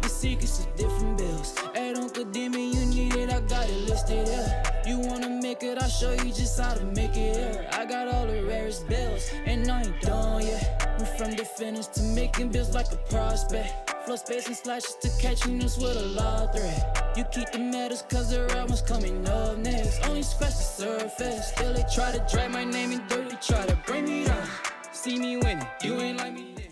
keeping secrets of different bills. Hey, don't condemn me, you need it, I got it listed here. You wanna make it, I'll show you just how to make it here. I got all the rarest bills, and I ain't done yet. Went from defenders to making bills like a prospect. Flow space and slashes to catching us with a lot threat. You keep the medals cause the right one's coming up next. Only scratch the surface. Still they try to drag my name in dirt. They try to bring me down. See me winning. You ain't like me then.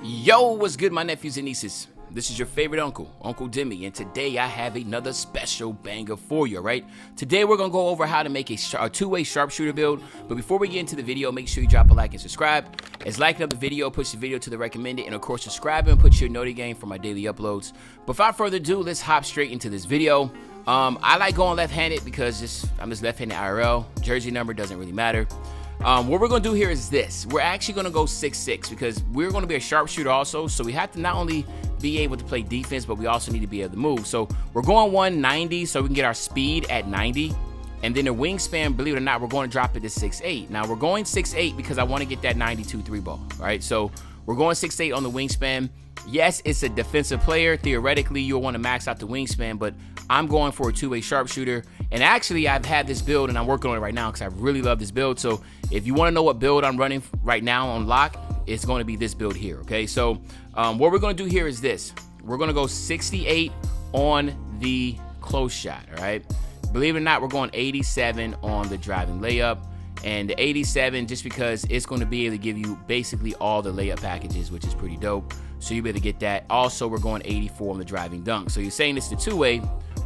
Yo, what's good, my nephews and nieces? This is your favorite uncle, Uncle Demi, and today I have another special banger for you, right? Today we're going to go over how to make a two-way sharpshooter build, but before we get into the video, make sure you drop a like and subscribe. As liking up the video, push the video to the recommended, and of course subscribe and put your noti game for my daily uploads. But without further ado, let's hop straight into this video. I like going left-handed because I'm just left-handed IRL. Jersey number doesn't really matter. What we're going to do here is this. We're actually going to go 6-6 because we're going to be a sharpshooter also, so we have to not only be able to play defense, but we also need to be able to move. So we're going 190 so we can get our speed at 90, and then the wingspan, believe it or not, we're going to drop it to 6'8". Now we're going 6'8 because I want to get that 92 3 ball, right? So we're going 6'8 on the wingspan. Yes, it's a defensive player. Theoretically, you'll want to max out the wingspan, but I'm going for a two-way sharpshooter. And actually, I've had this build, and I'm working on it right now because I really love this build. So if you want to know what build I'm running right now on lock, it's going to be this build here, okay? So what we're going to do here is this. We're going to go 68 on the close shot, all right? Believe it or not, we're going 87 on the driving layup. And the 87, just because it's going to be able to give you basically all the layup packages, which is pretty dope. So you'll be able to get that. Also, we're going 84 on the driving dunk. So you're saying it's the two-way.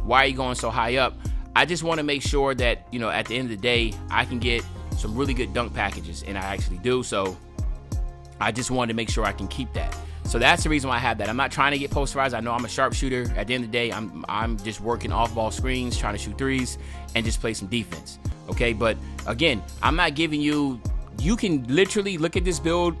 Why are you going so high up? I just want to make sure that, you know, at the end of the day, I can get some really good dunk packages, and I actually do. So I just wanted to make sure I can keep that. So that's the reason why I have that. I'm not trying to get posterized. I know I'm a sharpshooter. At the end of the day, I'm just working off-ball screens, trying to shoot threes, and just play some defense. Okay, but again, I'm not giving you. You can literally look at this build,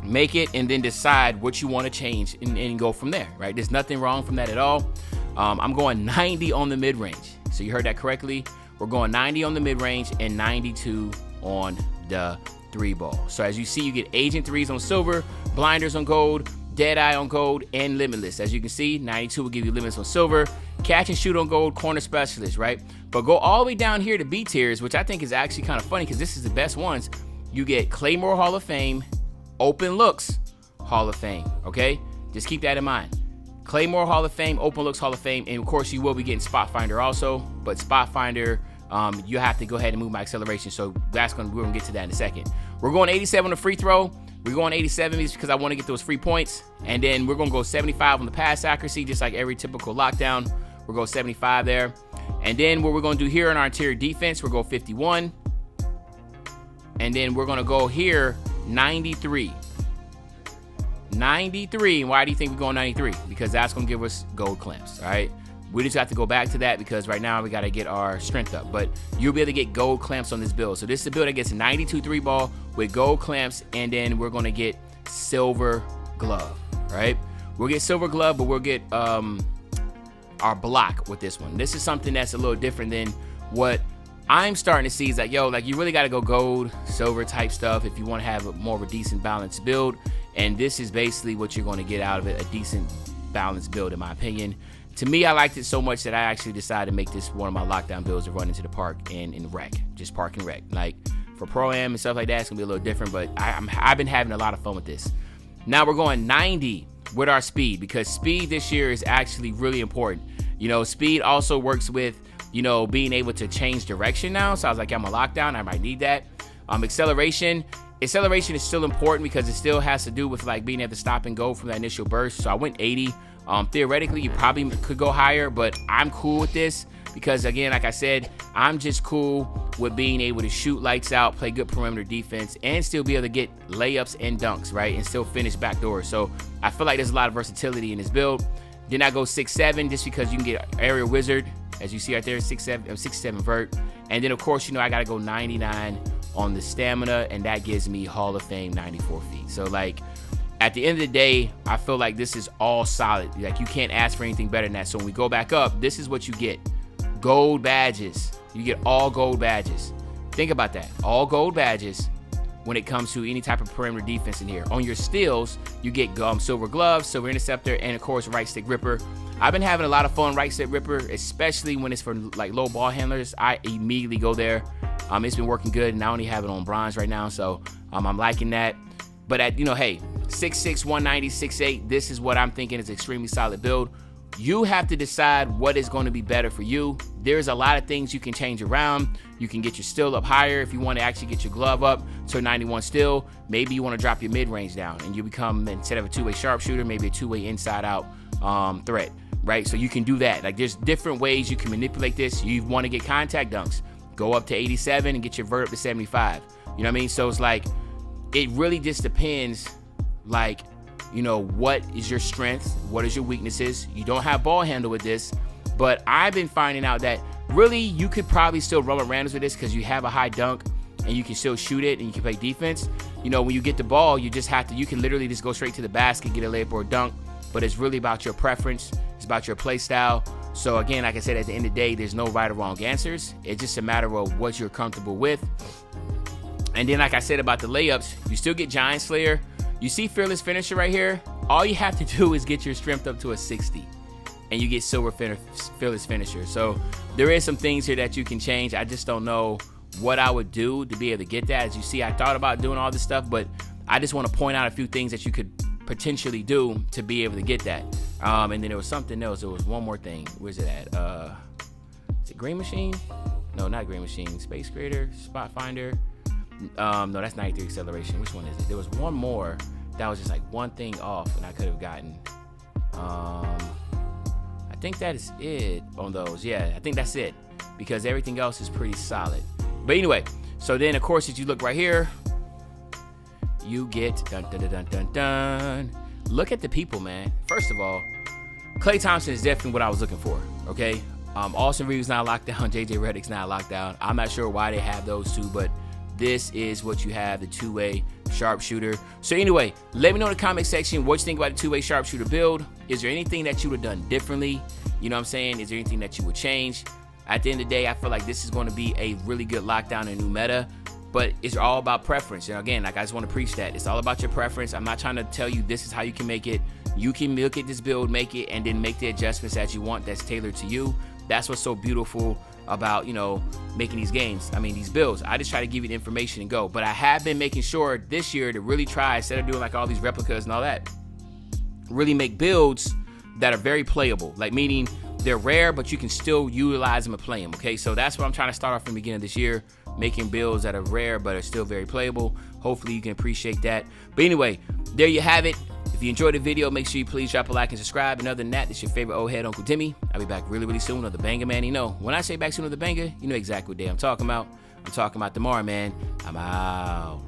make it, and then decide what you want to change and go from there. Right? There's nothing wrong from that at all. I'm going 90 on the mid-range. So you heard that correctly. We're going 90 on the mid-range and 92 on the three ball. So as you see, you get agent threes on silver, blinders on gold, dead eye on gold, and limitless. As you can see, 92 will give you limitless on silver, catch and shoot on gold, corner specialist, right? But go all the way down here to B tiers, which I think is actually kind of funny because this is the best ones. You get Claymore Hall of Fame, Open Looks Hall of Fame, okay? Just keep that in mind. Claymore Hall of Fame, Open Looks Hall of Fame, and of course you will be getting Spot Finder also, but Spot Finder, you have to go ahead and move my acceleration, so we're gonna get to that in a second. We're going 87 on the free throw. We're going 87 because I want to get those free points, and then we're gonna go 75 on the pass accuracy, just like every typical lockdown. We'll go 75 there, and then what we're gonna do here in our interior defense, we'll go 51, and then we're gonna go here 93. 93. Why do you think we're going 93? Because that's going to give us gold clamps, all right? We just have to go back to that because right now we got to get our strength up. But you'll be able to get gold clamps on this build. So this is a build that gets a 92 3 ball with gold clamps, and then we're going to get silver glove, right? We'll get silver glove, but we'll get our block with this one. This is something that's a little different than what I'm starting to see. Is like, yo, like you really got to go gold, silver type stuff if you want to have more of a decent balanced build. And this is basically what you're going to get out of it, a decent balanced build in my opinion. To me, I liked it so much that I actually decided to make this one of my lockdown builds to run into the park and in rec, just park and rec. Like for Pro-Am and stuff like that, it's going to be a little different, but I've been having a lot of fun with this. Now we're going 90 with our speed because speed this year is actually really important. You know, speed also works with, you know, being able to change direction now. So I was like, I'm a lockdown, I might need that. Acceleration is still important because it still has to do with like being able to stop and go from that initial burst. So I went 80. Theoretically, you probably could go higher, but I'm cool with this because, again, like I said, I'm just cool with being able to shoot lights out, play good perimeter defense, and still be able to get layups and dunks, right, and still finish backdoors. So I feel like there's a lot of versatility in this build. Then I go 6'7" just because you can get Aerial Wizard, as you see right there, 6'7" vert. And then, of course, you know, I got to go 99 on the stamina, and that gives me Hall of Fame 94 feet. So, like, at the end of the day, I feel like this is all solid. Like, you can't ask for anything better than that. So when we go back up, this is what you get. Gold badges. You get all gold badges. Think about that. All gold badges when it comes to any type of perimeter defense in here. On your steals, you get silver gloves, silver interceptor, and of course right stick ripper. I've been having a lot of fun right stick ripper, especially when it's for like low ball handlers. I immediately go there. It's been working good, and I only have it on bronze right now, so I'm liking that. But at, hey, 6'6", 190, 6'8", this is what I'm thinking is extremely solid build. You have to decide what is going to be better for you. There's a lot of things you can change around. You can get your steal up higher if you want to actually get your glove up to a 91 steal. Maybe you want to drop your mid-range down and you become, instead of a two-way sharpshooter, maybe a two-way inside-out threat, right? So you can do that. Like, there's different ways you can manipulate this. You want to get contact dunks, go up to 87 and get your vert up to 75. You know what I mean? So it's like, it really just depends, like, what is your strength? What is your weaknesses? You don't have ball handle with this, but I've been finding out that really you could probably still run randoms with this because you have a high dunk and you can still shoot it and you can play defense. When you get the ball, you can literally just go straight to the basket, get a layup or a dunk, but it's really about your preference. It's about your play style. So again, like I said, at the end of the day, there's no right or wrong answers. It's just a matter of what you're comfortable with. And then, like I said about the layups, you still get Giant Slayer. You see Fearless Finisher right here? All you have to do is get your strength up to a 60, and you get Silver Fearless Finisher. So there is some things here that you can change. I just don't know what I would do to be able to get that. As you see, I thought about doing all this stuff, but I just want to point out a few things that you could potentially do to be able to get that. And then there was something else. There was one more thing. Where's it at? Is it Green Machine? No, not Green Machine. Space Creator, Spot Finder. No, that's 93 acceleration. Which one is it? There was one more that was just like one thing off, and I could have gotten. I think that is it on those. Yeah, I think that's it, because everything else is pretty solid. But anyway, so then of course, as you look right here, you get dun dun dun dun dun dun. Look at the people, man. First of all, Klay Thompson is definitely what I was looking for. Okay, Austin Reeves not locked down. JJ Redick's not locked down. I'm not sure why they have those two, but this is what you have, the two-way sharpshooter. So anyway, let me know in the comment section what you think about the two-way sharpshooter build. Is there anything that you would have done differently? You know what I'm saying? Is there anything that you would change? At the end of the day, I feel like this is going to be a really good lockdown in new meta, but it's all about preference. And again, like, I just want to preach that. It's all about your preference. I'm not trying to tell you this is how you can make it. You can look at this build, make it, and then make the adjustments that you want that's tailored to you. That's what's so beautiful about, making these games. I mean, these builds. I just try to give you the information and go. But I have been making sure this year to really try, instead of doing like all these replicas and all that, really make builds that are very playable. Like, meaning they're rare, but you can still utilize them and play them. Okay, so that's what I'm trying to start off from the beginning of this year, making builds that are rare but are still very playable. Hopefully you can appreciate that. But anyway, there you have it. If you enjoyed the video, make sure you please drop a like and subscribe. And other than that, it's your favorite old head, Uncle Timmy. I'll be back really, really soon with the banger, man. When I say back soon with the banger, you know exactly what day I'm talking about. I'm talking about tomorrow, man. I'm out.